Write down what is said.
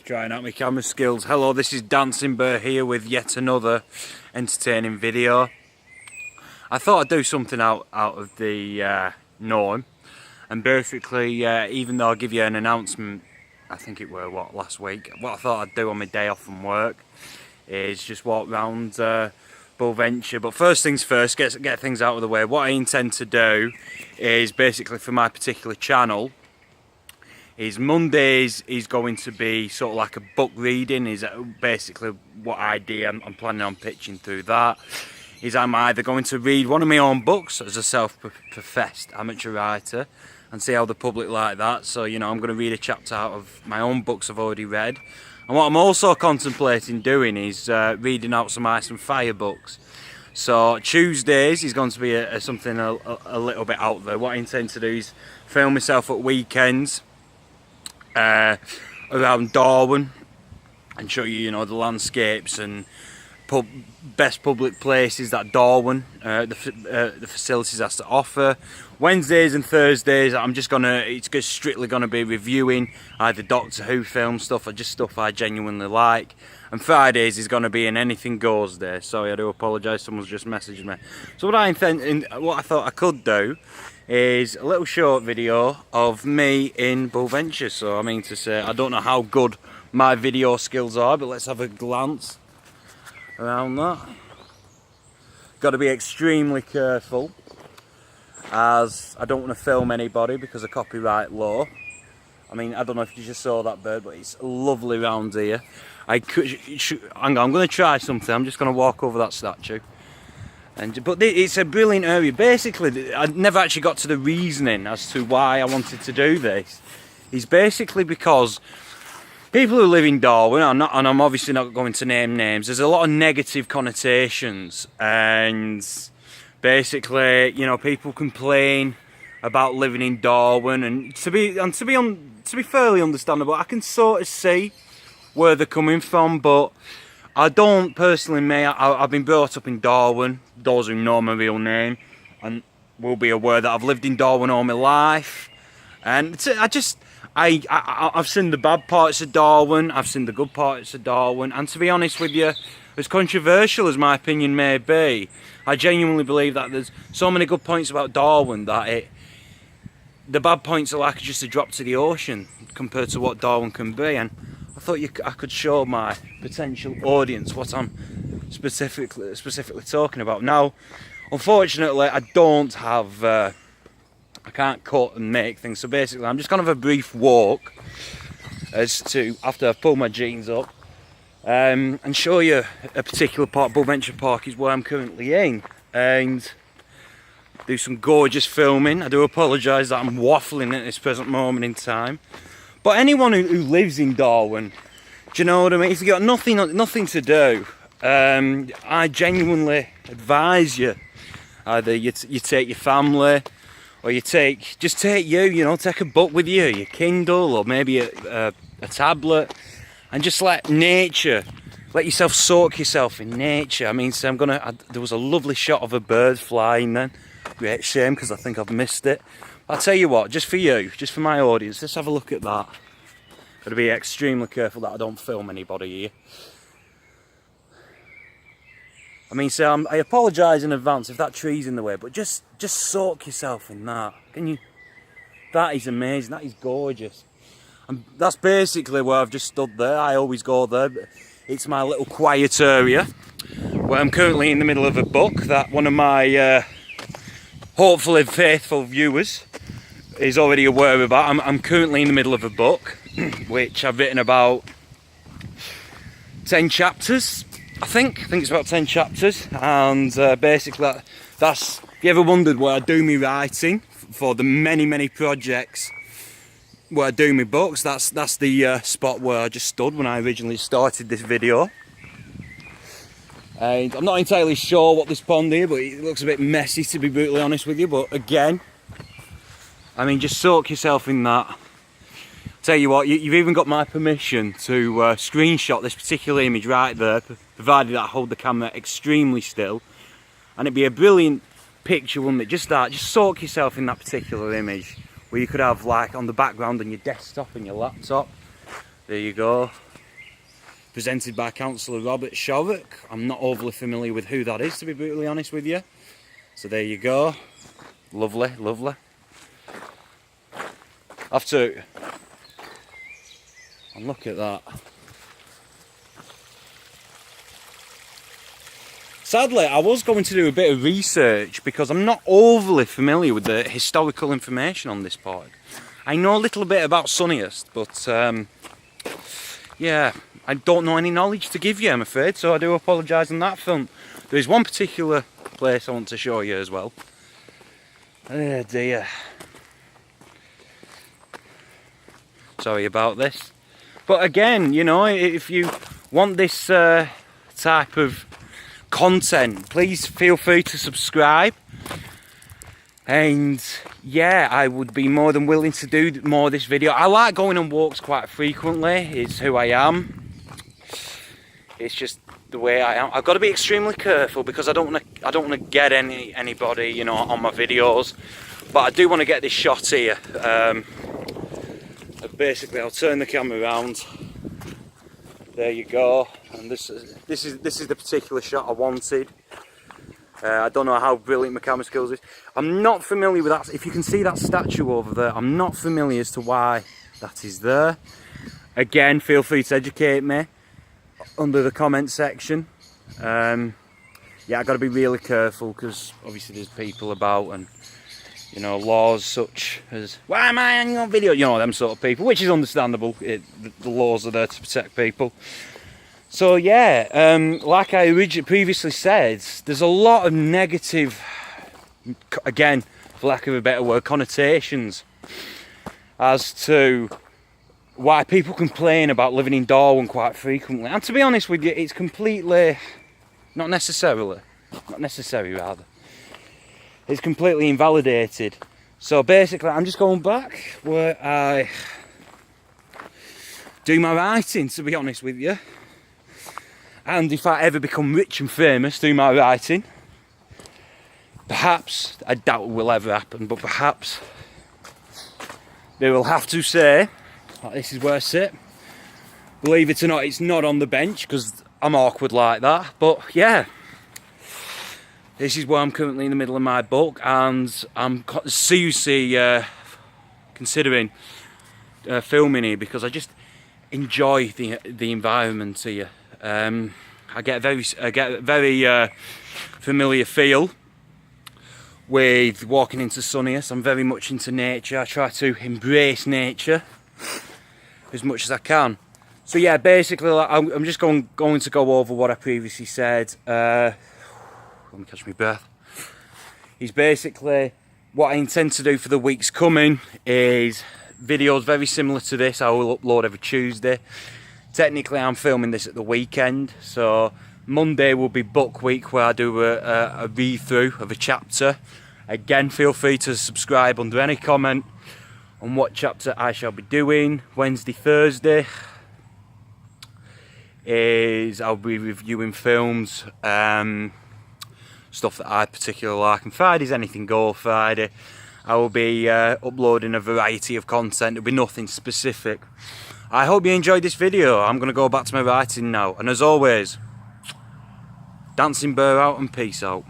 Trying out my camera skills. Hello, this is Dancing Bear here with yet another entertaining video. I thought I'd do something out of the norm, and basically, even though I give you an announcement, I think it were last week, what I thought I'd do on my day off from work is just walk around Boldventure. But first things first, get things out of the way. What I intend to do is basically for my particular channel is Mondays is going to be sort of like a book reading, is basically what idea I'm planning on pitching through that. Is I'm either going to read one of my own books as a self-professed amateur writer and see how the public like that. So, you know, I'm going to read a chapter out of my own books I've already read. And what I'm also contemplating doing is reading out some Ice and Fire books. So Tuesdays is going to be something a little bit out there. What I intend to do is film myself at weekends around Darwen and show you, the landscapes and best public places that Darwen, the facilities has to offer. Wednesdays and Thursdays, it's strictly gonna be reviewing either Doctor Who film stuff or just stuff I genuinely like. And Fridays is gonna be an anything goes day. Sorry, I do apologise. Someone's just messaged me. So what I thought I could do is a little short video of me in Boldventure. So I mean to say, I don't know how good my video skills are, but let's have a glance around that. Got to be extremely careful, as I don't want to film anybody because of copyright law. I mean, I don't know if you just saw that bird, but it's lovely round here. Hang on, I'm going to try something. I'm just going to walk over that statue. But it's a brilliant area. Basically, I never actually got to the reasoning as to why I wanted to do this. It's basically because people who live in Darwen, and I'm obviously not going to name names, there's a lot of negative connotations, and basically, people complain about living in Darwen, and to be fairly understandable, I can sort of see where they're coming from, but I don't personally, I've been brought up in Darwen. Those who know my real name and will be aware that I've lived in Darwen all my life, and I've seen the bad parts of Darwen, I've seen the good parts of Darwen, and to be honest with you, as controversial as my opinion may be, I genuinely believe that there's so many good points about Darwen that the bad points are like just a drop to the ocean compared to what Darwen can be. And I thought I could show my potential audience what I'm specifically talking about. Now, unfortunately, I don't have I can't cut and make things, so basically I'm just going to have a brief walk after I've pulled my jeans up and show you a particular part. Boldventure Park is where I'm currently in, and do some gorgeous filming. I do apologise that I'm waffling at this present moment in time, but anyone who lives in Darwen, do you know what I mean? If you've got nothing to do, I genuinely advise you, either you take your family, or take a book with you, your Kindle, or maybe a tablet, and just let yourself soak yourself in nature. I mean, so there was a lovely shot of a bird flying then. Great shame, because I think I've missed it. I'll tell you what, just for you, just for my audience, let's have a look at that. Got to be extremely careful that I don't film anybody here. I mean, so I apologise in advance if that tree's in the way, but just soak yourself in that. Can you? That is amazing. That is gorgeous. And that's basically where I've just stood there. I always go there. It's my little quiet area where I'm currently in the middle of a book that one of my hopefully faithful viewers is already aware about. I'm currently in the middle of a book which I've written about 10 chapters. I think it's about 10 chapters, and basically that's, if you ever wondered where I do my writing for the many projects where I do my books, that's the spot where I just stood when I originally started this video. And I'm not entirely sure what this pond here, but it looks a bit messy, to be brutally honest with you. But again, I mean, just soak yourself in that. Tell you what, you've even got my permission to screenshot this particular image right there, provided that I hold the camera extremely still, and it'd be a brilliant picture, wouldn't it? Just soak yourself in that particular image, where you could have, like, on the background on your desktop and your laptop. There you go. presented by Councillor Robert Shorrock. I'm not overly familiar with who that is, to be brutally honest with you. So there you go. Lovely, lovely. Have to. And look at that. Sadly, I was going to do a bit of research because I'm not overly familiar with the historical information on this park. I know a little bit about Sunniest, but yeah, I don't know any knowledge to give you, I'm afraid, so I do apologise on that front. There is one particular place I want to show you as well. Oh dear. Sorry about this. But again, you know, if you want this type of content, please feel free to subscribe. And yeah, I would be more than willing to do more of this video. I like going on walks quite frequently. It's who I am. It's just the way I am. I've got to be extremely careful because I don't want to get anybody, you know, on my videos. But I do want to get this shot here. Basically, I'll turn the camera around. There you go. And this is the particular shot I wanted. I don't know how brilliant my camera skills is. I'm not familiar with that. If you can see that statue over there, I'm not familiar as to why that is there. Again, feel free to educate me under the comment section. Yeah, I've got to be really careful because obviously there's people about, and you know, laws such as, why am I on your video? You know, them sort of people, which is understandable. The laws are there to protect people. So yeah, like I previously said, there's a lot of negative, again, for lack of a better word, connotations as to why people complain about living in Darwen quite frequently. And to be honest with you, it's completely, not necessary rather. It's completely invalidated. So basically, I'm just going back where I do my writing, to be honest with you. And if I ever become rich and famous through my writing, perhaps, I doubt it will ever happen, but perhaps they will have to say, oh, this is where I sit. Believe it or not, it's not on the bench because I'm awkward like that. But yeah, this is where I'm currently in the middle of my book, and I'm seriously considering filming here because I just enjoy the environment here. I get a very familiar feel with walking into Sunniest. I'm very much into nature. I try to embrace nature as much as I can. So yeah, basically, I'm just going to go over what I previously said. Let me catch my breath. Is basically what I intend to do for the weeks coming is videos very similar to this. I will upload every Tuesday. Technically, I'm filming this at the weekend, so Monday will be book week where I do a read-through of a chapter. Again, feel free to subscribe under any comment on what chapter I shall be doing. Wednesday, Thursday is I'll be reviewing films, stuff that I particularly like, and Friday's Anything Go Friday. I will be uploading a variety of content. There'll be nothing specific. I hope you enjoyed this video. I'm going to go back to my writing now, and as always, dancing bear out and peace out.